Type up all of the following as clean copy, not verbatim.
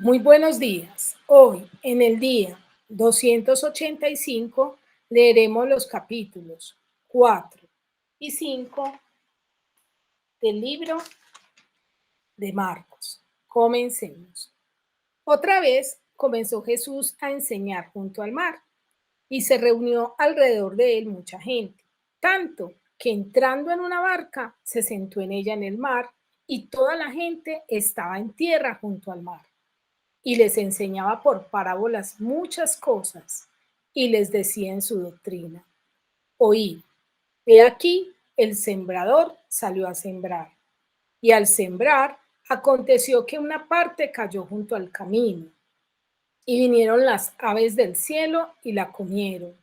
Muy buenos días. Hoy, en el día 285, leeremos los capítulos 4 y 5 del libro de Marcos. Comencemos. Otra vez comenzó Jesús a enseñar junto al mar y se reunió alrededor de él mucha gente, tanto que entrando en una barca se sentó en ella en el mar y toda la gente estaba en tierra junto al mar. Y les enseñaba por parábolas muchas cosas, y les decía en su doctrina: oíd, he aquí el sembrador salió a sembrar, y al sembrar aconteció que una parte cayó junto al camino, y vinieron las aves del cielo y la comieron.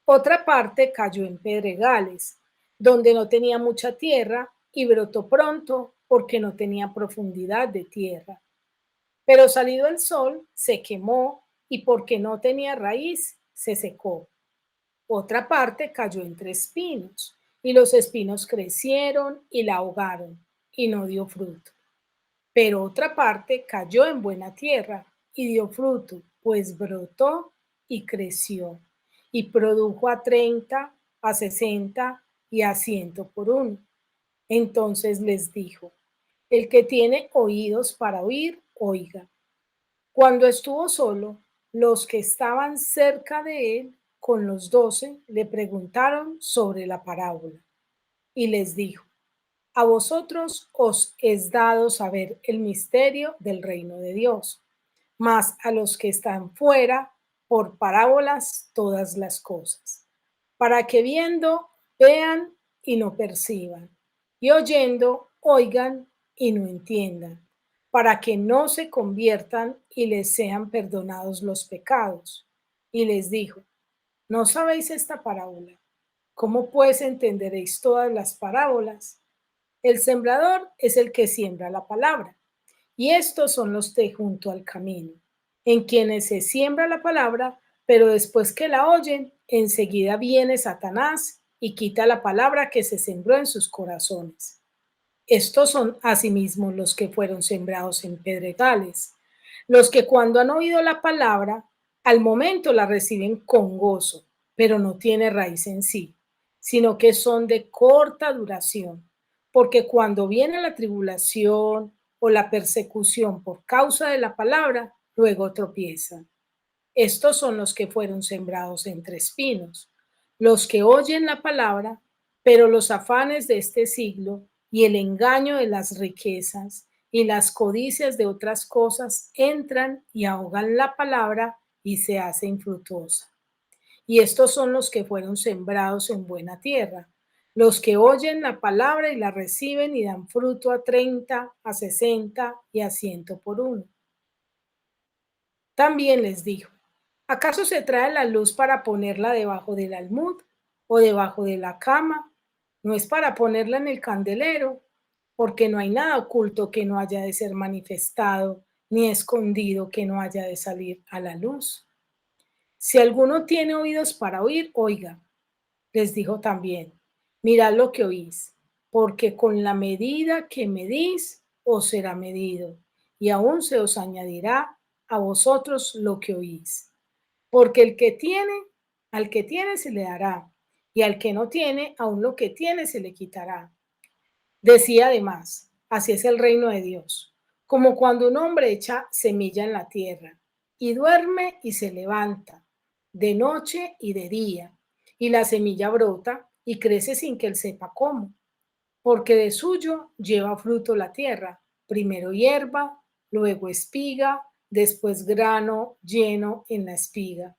Otra parte cayó en pedregales, donde no tenía mucha tierra, y brotó pronto porque no tenía profundidad de tierra. Pero salido el sol, se quemó y porque no tenía raíz, se secó. Otra parte cayó entre espinos y los espinos crecieron y la ahogaron y no dio fruto. Pero otra parte cayó en buena tierra y dio fruto, pues brotó y creció y produjo a 30, a 60 y a 100 por uno. Entonces les dijo: el que tiene oídos para oír, oiga. Cuando estuvo solo, los que estaban cerca de él con los 12 le preguntaron sobre la parábola y les dijo: a vosotros os es dado saber el misterio del reino de Dios, mas a los que están fuera, por parábolas todas las cosas, para que viendo vean y no perciban, y oyendo oigan y no entiendan, para que no se conviertan y les sean perdonados los pecados. Y les dijo: ¿no sabéis esta parábola? ¿Cómo pues entenderéis todas las parábolas? El sembrador es el que siembra la palabra, y estos son los de junto al camino, en quienes se siembra la palabra, pero después que la oyen, enseguida viene Satanás y quita la palabra que se sembró en sus corazones. Estos son asimismo los que fueron sembrados en pedregales, los que cuando han oído la palabra, al momento la reciben con gozo, pero no tiene raíz en sí, sino que son de corta duración, porque cuando viene la tribulación o la persecución por causa de la palabra, luego tropiezan. Estos son los que fueron sembrados entre espinos, los que oyen la palabra, pero los afanes de este siglo y el engaño de las riquezas y las codicias de otras cosas entran y ahogan la palabra y se hace infructuosa. Y estos son los que fueron sembrados en buena tierra, los que oyen la palabra y la reciben y dan fruto a 30, a 60 y a 100 por uno. También les dijo: ¿acaso se trae la luz para ponerla debajo del almud o debajo de la cama? No es para ponerla en el candelero, porque no hay nada oculto que no haya de ser manifestado, ni escondido que no haya de salir a la luz. Si alguno tiene oídos para oír, oiga. Les dijo también: mirad lo que oís, porque con la medida que medís os será medido, y aún se os añadirá a vosotros lo que oís. Porque al que tiene se le dará, y al que no tiene, aún lo que tiene se le quitará. Decía además: así es el reino de Dios, como cuando un hombre echa semilla en la tierra, y duerme y se levanta, de noche y de día, y la semilla brota y crece sin que él sepa cómo, porque de suyo lleva fruto la tierra, primero hierba, luego espiga, después grano lleno en la espiga.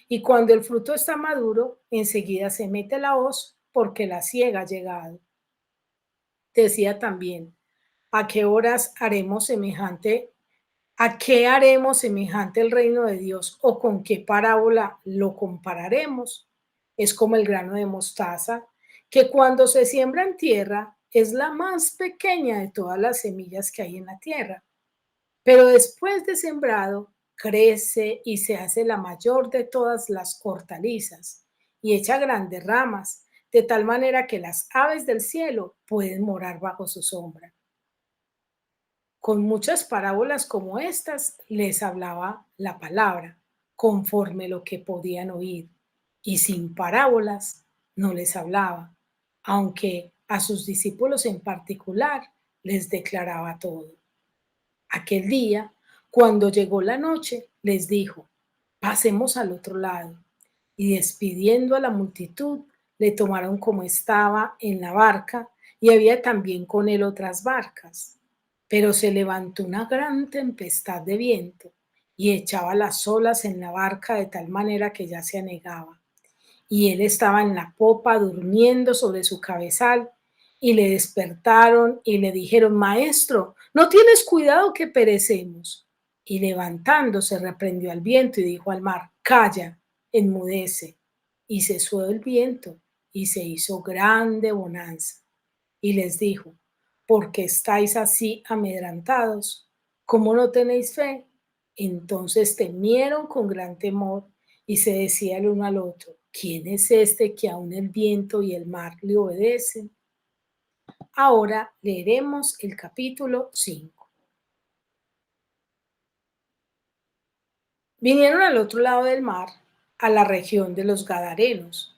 Y cuando el fruto está maduro, enseguida se mete la hoz, porque la siega ha llegado. Decía también: ¿a qué horas haremos semejante, a qué haremos semejante el reino de Dios, o con qué parábola lo compararemos? Es como el grano de mostaza, que cuando se siembra en tierra es la más pequeña de todas las semillas que hay en la tierra, pero después de sembrado crece y se hace la mayor de todas las hortalizas y echa grandes ramas, de tal manera que las aves del cielo pueden morar bajo su sombra. Con muchas parábolas como estas les hablaba la palabra, conforme lo que podían oír, y sin parábolas no les hablaba, aunque a sus discípulos en particular les declaraba todo. Aquel día, cuando llegó la noche, les dijo: pasemos al otro lado. Y despidiendo a la multitud, le tomaron como estaba en la barca, y había también con él otras barcas. Pero se levantó una gran tempestad de viento y echaba las olas en la barca de tal manera que ya se anegaba. Y él estaba en la popa durmiendo sobre su cabezal, y le despertaron y le dijeron: Maestro, ¿no tienes cuidado que perecemos? Y levantándose reprendió al viento y dijo al mar: Calla, enmudece. Y cesó el viento y se hizo grande bonanza. Y les dijo: ¿por qué estáis así amedrentados? ¿Cómo no tenéis fe? Entonces temieron con gran temor y se decía el uno al otro: ¿quién es este que aun el viento y el mar le obedecen? Ahora leeremos el capítulo 5. Vinieron al otro lado del mar, a la región de los Gadarenos,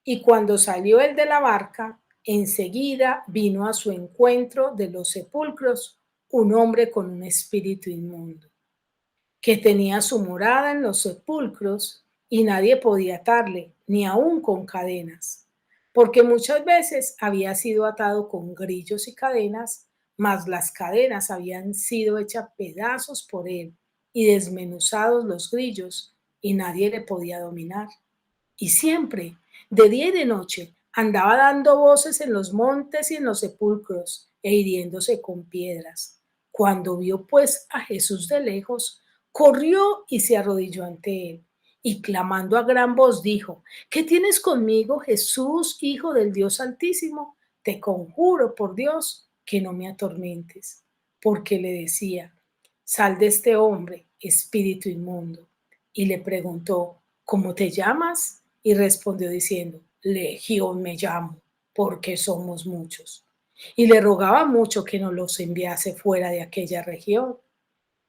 y cuando salió él de la barca, enseguida vino a su encuentro de los sepulcros un hombre con un espíritu inmundo, que tenía su morada en los sepulcros, y nadie podía atarle, ni aun con cadenas, porque muchas veces había sido atado con grillos y cadenas, mas las cadenas habían sido hechas pedazos por él, y desmenuzados los grillos, y nadie le podía dominar. Y siempre, de día y de noche, andaba dando voces en los montes y en los sepulcros, e hiriéndose con piedras. Cuando vio pues a Jesús de lejos, corrió y se arrodilló ante él, y clamando a gran voz dijo: ¿qué tienes conmigo, Jesús, Hijo del Dios Altísimo? Te conjuro por Dios que no me atormentes. Porque le decía: sal de este hombre, espíritu inmundo. Y le preguntó: ¿cómo te llamas? Y respondió diciendo: Legión me llamo, porque somos muchos. Y le rogaba mucho que no los enviase fuera de aquella región.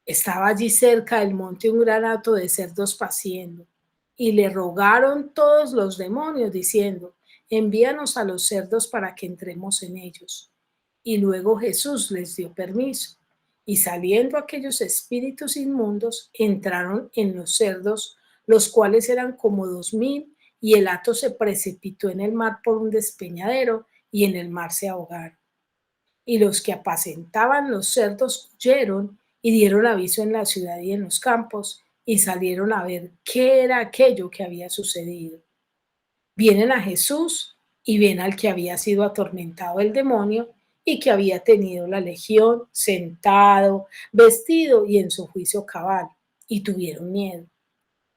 Estaba allí cerca del monte un gran hato de cerdos paciendo, y le rogaron todos los demonios, diciendo: envíanos a los cerdos para que entremos en ellos. Y luego Jesús les dio permiso, y saliendo aquellos espíritus inmundos, entraron en los cerdos, los cuales eran como 2000, y el hato se precipitó en el mar por un despeñadero, y en el mar se ahogaron. Y los que apacentaban los cerdos huyeron y dieron aviso en la ciudad y en los campos, y salieron a ver qué era aquello que había sucedido. Vienen a Jesús y ven al que había sido atormentado el demonio y que había tenido la legión, sentado, vestido y en su juicio cabal, y tuvieron miedo.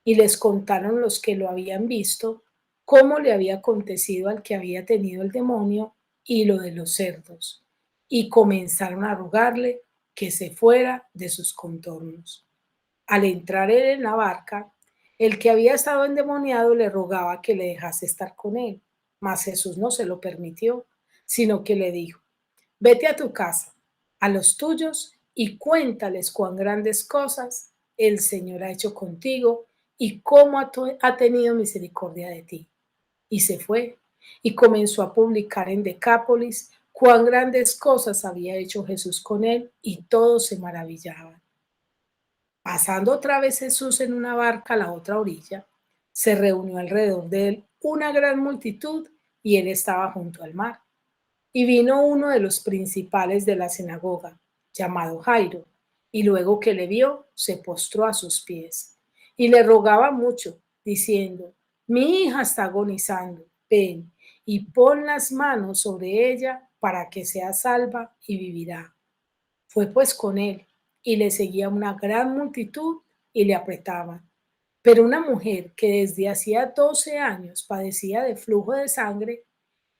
Y les contaron los que lo habían visto cómo le había acontecido al que había tenido el demonio y lo de los cerdos, y comenzaron a rogarle que se fuera de sus contornos. Al entrar él en la barca, el que había estado endemoniado le rogaba que le dejase estar con él, mas Jesús no se lo permitió, sino que le dijo: vete a tu casa, a los tuyos, y cuéntales cuán grandes cosas el Señor ha hecho contigo y cómo ha tenido misericordia de ti. Y se fue y comenzó a publicar en Decápolis cuán grandes cosas había hecho Jesús con él, y todos se maravillaban. Pasando otra vez Jesús en una barca a la otra orilla, se reunió alrededor de él una gran multitud, y él estaba junto al mar. Y vino uno de los principales de la sinagoga, llamado Jairo, y luego que le vio, se postró a sus pies y le rogaba mucho, diciendo: mi hija está agonizando, ven y pon las manos sobre ella para que sea salva y vivirá. Fue pues con él, y le seguía una gran multitud y le apretaban. Pero una mujer que desde hacía 12 años padecía de flujo de sangre,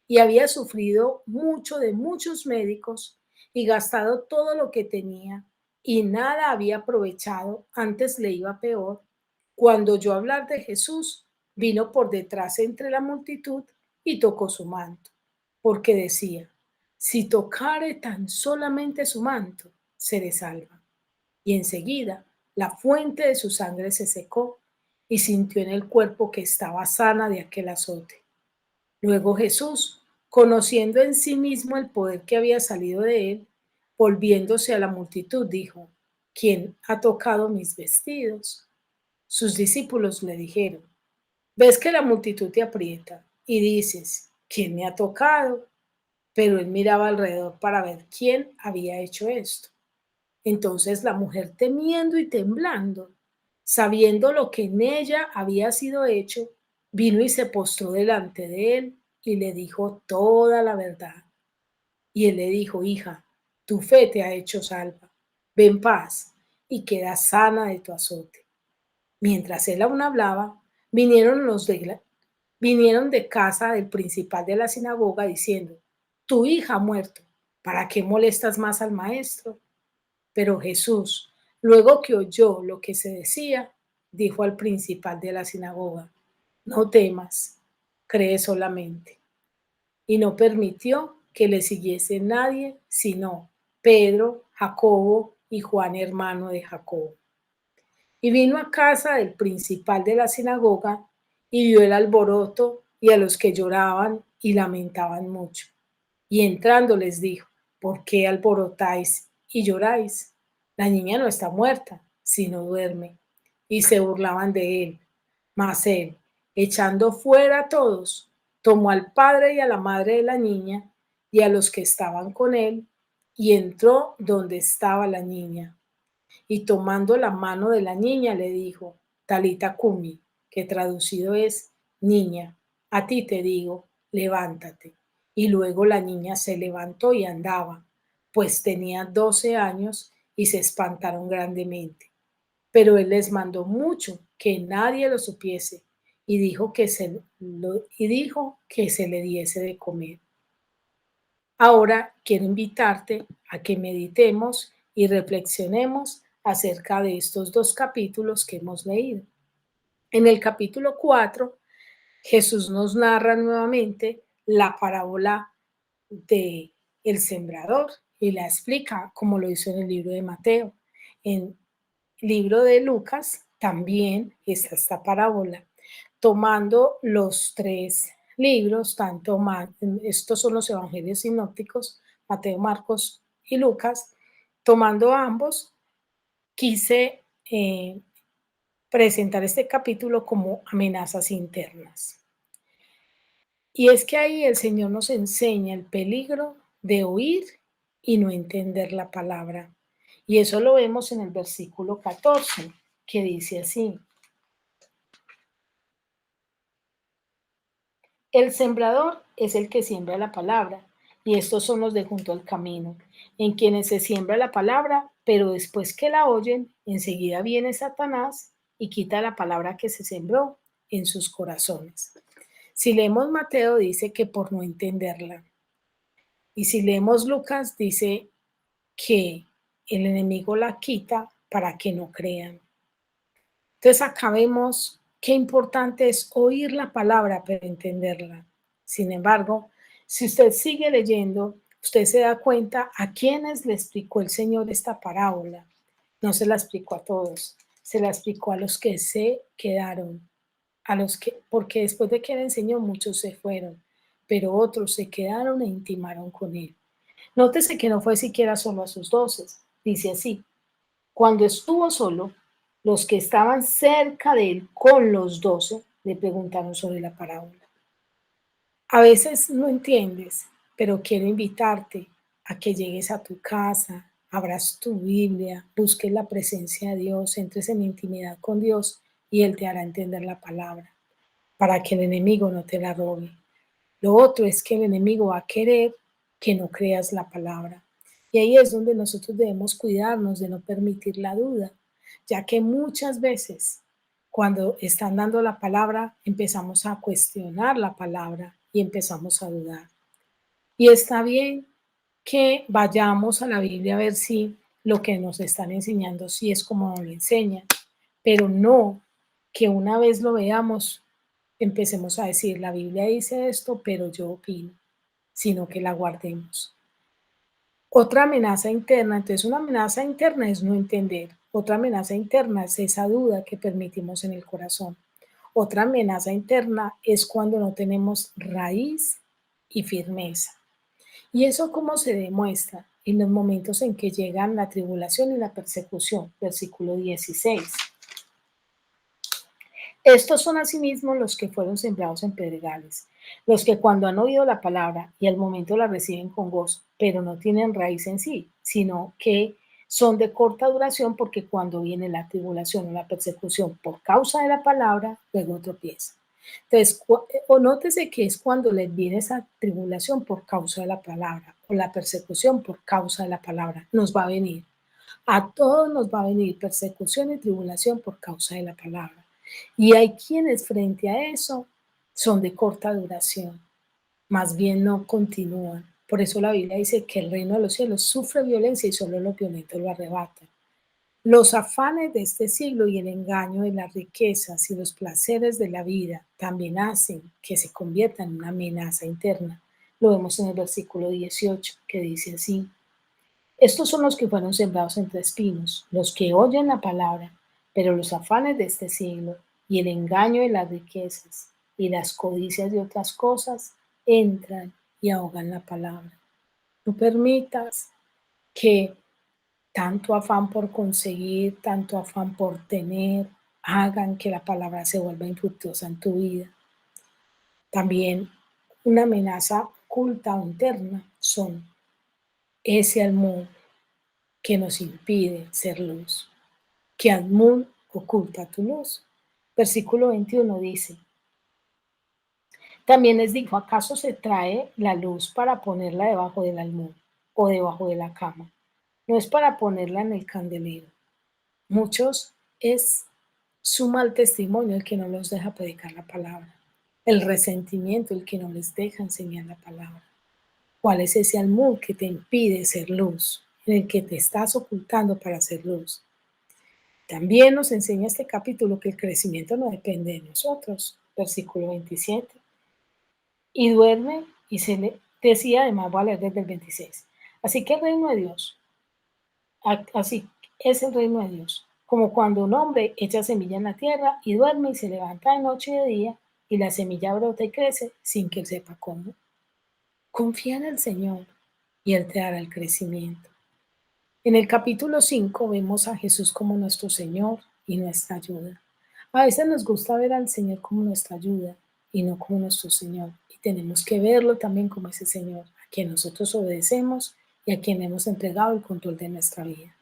y había sufrido mucho de muchos médicos y gastado todo lo que tenía, y nada había aprovechado, antes le iba peor, cuando oyó hablar de Jesús, vino por detrás entre la multitud y tocó su manto, porque decía: si tocare tan solamente su manto, seré salva. Y enseguida la fuente de su sangre se secó y sintió en el cuerpo que estaba sana de aquel azote. Luego Jesús, conociendo en sí mismo el poder que había salido de él, volviéndose a la multitud, dijo: ¿Quién ha tocado mis vestidos? Sus discípulos le dijeron: ves que la multitud te aprieta y dices: ¿quién me ha tocado? Pero él miraba alrededor para ver quién había hecho esto. Entonces la mujer, temiendo y temblando, sabiendo lo que en ella había sido hecho, vino y se postró delante de él y le dijo toda la verdad. Y él le dijo: hija, tu fe te ha hecho salva. Ve en paz y queda sana de tu azote. Mientras él aún hablaba, vinieron vinieron de casa del principal de la sinagoga diciendo: tu hija ha muerto, ¿para qué molestas más al maestro? Pero Jesús, luego que oyó lo que se decía, dijo al principal de la sinagoga: no temas, cree solamente. Y no permitió que le siguiese nadie sino Pedro, Jacobo y Juan, hermano de Jacobo. Y vino a casa del principal de la sinagoga y vio el alboroto y a los que lloraban y lamentaban mucho. Y entrando les dijo: ¿por qué alborotáis y lloráis? La niña no está muerta, sino duerme. Y se burlaban de él. Mas él, echando fuera a todos, tomó al padre y a la madre de la niña y a los que estaban con él, y entró donde estaba la niña. Y tomando la mano de la niña le dijo: Talita cumi, que traducido es: niña, a ti te digo, levántate. Y luego la niña se levantó y andaba, pues tenía 12 años, y se espantaron grandemente. Pero él les mandó mucho que nadie lo supiese, y dijo que se le diese de comer. Ahora quiero invitarte a que meditemos y reflexionemos acerca de estos dos capítulos que hemos leído. En el capítulo 4, Jesús nos narra nuevamente la parábola de el sembrador y la explica como lo hizo en el libro de Mateo. En el libro de Lucas también está esta parábola, tomando los tres libros, estos son los evangelios sinópticos, Mateo, Marcos y Lucas. Tomando ambos, quise presentar este capítulo como amenazas internas. Y es que ahí el Señor nos enseña el peligro de oír y no entender la palabra. Y eso lo vemos en el versículo 14, que dice así: el sembrador es el que siembra la palabra, y estos son los de junto al camino, en quienes se siembra la palabra, pero después que la oyen, enseguida viene Satanás y quita la palabra que se sembró en sus corazones. Si leemos Mateo, dice que por no entenderla. Y si leemos Lucas, dice que el enemigo la quita para que no crean. Entonces acá vemos qué importante es oír la palabra para entenderla. Sin embargo, si usted sigue leyendo, usted se da cuenta a quienes le explicó el Señor esta parábola. No se la explicó a todos, se la explicó a los que se quedaron, porque después de que le enseñó, muchos se fueron, pero otros se quedaron e intimaron con él. Nótese que no fue siquiera solo a sus 12, dice así: cuando estuvo solo, los que estaban cerca de él con los 12 le preguntaron sobre la parábola. A veces no entiendes, pero quiero invitarte a que llegues a tu casa, abras tu Biblia, busques la presencia de Dios, entres en intimidad con Dios y Él te hará entender la palabra para que el enemigo no te la robe. Lo otro es que el enemigo va a querer que no creas la palabra. Y ahí es donde nosotros debemos cuidarnos de no permitir la duda, ya que muchas veces cuando están dando la palabra empezamos a cuestionar la palabra y empezamos a dudar. Y está bien que vayamos a la Biblia a ver si lo que nos están enseñando sí es como nos lo enseñan, pero no que una vez lo veamos empecemos a decir: la Biblia dice esto, pero yo opino, sino que la guardemos. Otra amenaza interna, entonces una amenaza interna es no entender. Otra amenaza interna es esa duda que permitimos en el corazón. Otra amenaza interna es cuando no tenemos raíz y firmeza. ¿Y eso cómo se demuestra? En los momentos en que llegan la tribulación y la persecución, versículo 16. Estos son asimismo los que fueron sembrados en pedregales, los que cuando han oído la palabra y al momento la reciben con gozo, pero no tienen raíz en sí, sino que son de corta duración porque cuando viene la tribulación o la persecución por causa de la palabra, luego tropiezan. Entonces, o nótese que es cuando les viene esa tribulación por causa de la palabra o la persecución por causa de la palabra. Nos va a venir. A todos nos va a venir persecución y tribulación por causa de la palabra. Y hay quienes frente a eso son de corta duración, más bien no continúan. Por eso la Biblia dice que el reino de los cielos sufre violencia y solo los violentos lo arrebatan. Los afanes de este siglo y el engaño de las riquezas y los placeres de la vida también hacen que se convierta en una amenaza interna. Lo vemos en el versículo 18, que dice así: estos son los que fueron sembrados entre espinos, los que oyen la palabra, pero los afanes de este siglo y el engaño de las riquezas y las codicias de otras cosas entran y ahogan la palabra. No permitas que tanto afán por conseguir, tanto afán por tener, hagan que la palabra se vuelva infructuosa en tu vida. También una amenaza oculta o interna son ese almud que nos impide ser luz, que almud oculta tu luz. Versículo 21 dice: también les dijo, ¿acaso se trae la luz para ponerla debajo del almud o debajo de la cama? No es para ponerla en el candelero. Muchos es su mal testimonio el que no los deja predicar la palabra, el resentimiento el que no les deja enseñar la palabra. ¿Cuál es ese almud que te impide ser luz, en el que te estás ocultando para ser luz? También nos enseña este capítulo que el crecimiento no depende de nosotros. Versículo 27. Y duerme y se le decía, además voy a leer desde el 26. Así que el reino de Dios, así es el reino de Dios, como cuando un hombre echa semilla en la tierra y duerme y se levanta de noche y de día y la semilla brota y crece sin que él sepa cómo. Confía en el Señor y Él te dará el crecimiento. En el capítulo 5 vemos a Jesús como nuestro Señor y nuestra ayuda. A veces nos gusta ver al Señor como nuestra ayuda y no como nuestro Señor. Y tenemos que verlo también como ese Señor, a quien nosotros obedecemos y a quien hemos entregado el control de nuestra vida.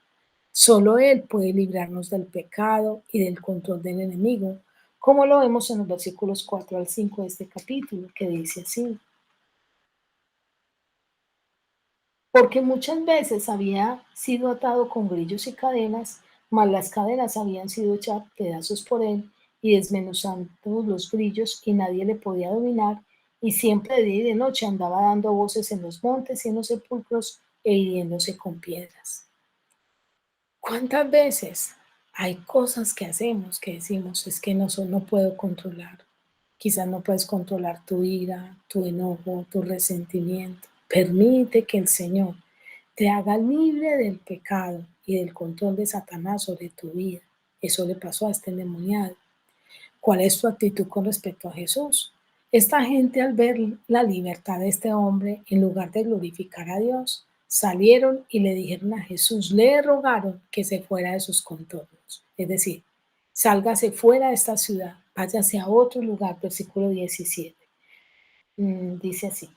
Solo Él puede librarnos del pecado y del control del enemigo, como lo vemos en los versículos 4 al 5 de este capítulo, que dice así: porque muchas veces había sido atado con grillos y cadenas, mas las cadenas habían sido hechas pedazos por él y desmenuzando los grillos y nadie le podía dominar, y siempre de día y de noche andaba dando voces en los montes y en los sepulcros e hiriéndose con piedras. ¿Cuántas veces hay cosas que hacemos que decimos es que no puedo controlar? Quizás no puedes controlar tu ira, tu enojo, tu resentimiento. Permite que el Señor te haga libre del pecado y del control de Satanás sobre tu vida. Eso le pasó a este endemoniado. ¿Cuál es tu actitud con respecto a Jesús? Esta gente, al ver la libertad de este hombre, en lugar de glorificar a Dios, salieron y le dijeron a Jesús, le rogaron que se fuera de sus contornos. Es decir, sálgase fuera de esta ciudad, váyase a otro lugar, versículo 17. Dice así: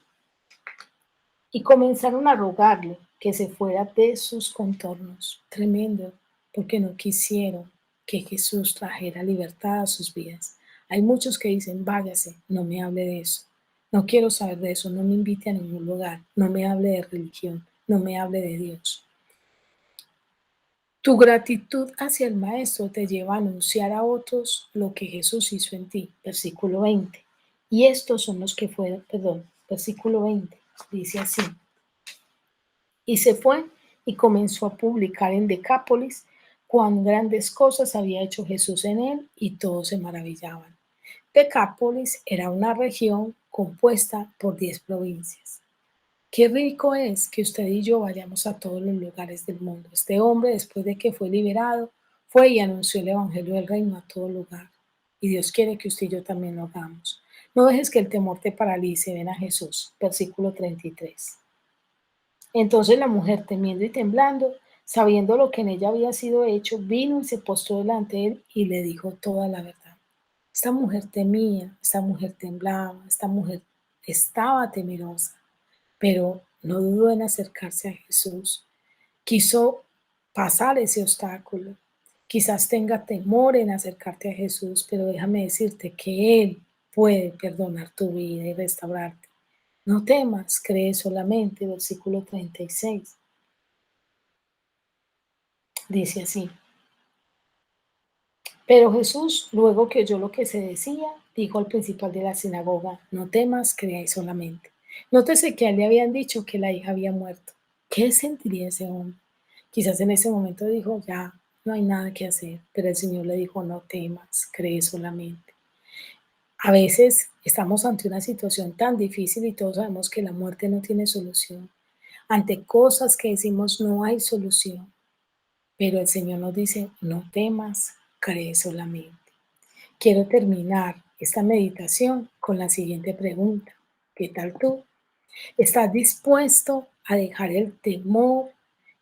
y comenzaron a rogarle que se fuera de sus contornos. Tremendo, porque no quisieron que Jesús trajera libertad a sus vidas. Hay muchos que dicen, váyase, no me hable de eso. No quiero saber de eso, no me invite a ningún lugar, no me hable de religión, no me hable de Dios. Tu gratitud hacia el Maestro te lleva a anunciar a otros lo que Jesús hizo en ti. Versículo 20. Y estos son los que fueron, versículo 20, dice así: y se fue y comenzó a publicar en Decápolis cuán grandes cosas había hecho Jesús en él, y todos se maravillaban. Decápolis era una región compuesta por 10 provincias. Qué rico es que usted y yo vayamos a todos los lugares del mundo. Este hombre, después de que fue liberado, fue y anunció el evangelio del reino a todo lugar. Y Dios quiere que usted y yo también lo hagamos. No dejes que el temor te paralice. Ven a Jesús. Versículo 33. Entonces la mujer, temiendo y temblando, sabiendo lo que en ella había sido hecho, vino y se postró delante de él y le dijo toda la verdad. Esta mujer temía, esta mujer temblaba, esta mujer estaba temerosa, pero no dudó en acercarse a Jesús. Quiso pasar ese obstáculo. Quizás tenga temor en acercarte a Jesús, pero déjame decirte que Él puede perdonar tu vida y restaurarte. No temas, cree solamente. Versículo 36. Dice así. Pero Jesús, luego que oyó lo que se decía, dijo al principal de la sinagoga, no temas, creáis solamente. Nótese que a él le habían dicho que la hija había muerto. ¿Qué sentiría ese hombre? Quizás en ese momento dijo, ya, no hay nada que hacer, pero el Señor le dijo, no temas, cree solamente. A veces estamos ante una situación tan difícil y todos sabemos que la muerte no tiene solución. Ante cosas que decimos no hay solución, pero el Señor nos dice, no temas, cree solamente. Quiero terminar esta meditación con la siguiente pregunta. ¿Qué tal tú? ¿Estás dispuesto a dejar el temor,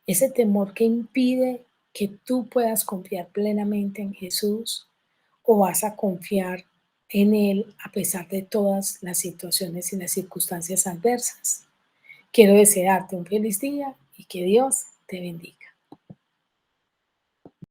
ese temor que impide que tú puedas confiar plenamente en Jesús? ¿O vas a confiar en Él a pesar de todas las situaciones y las circunstancias adversas? Quiero desearte un feliz día y que Dios te bendiga.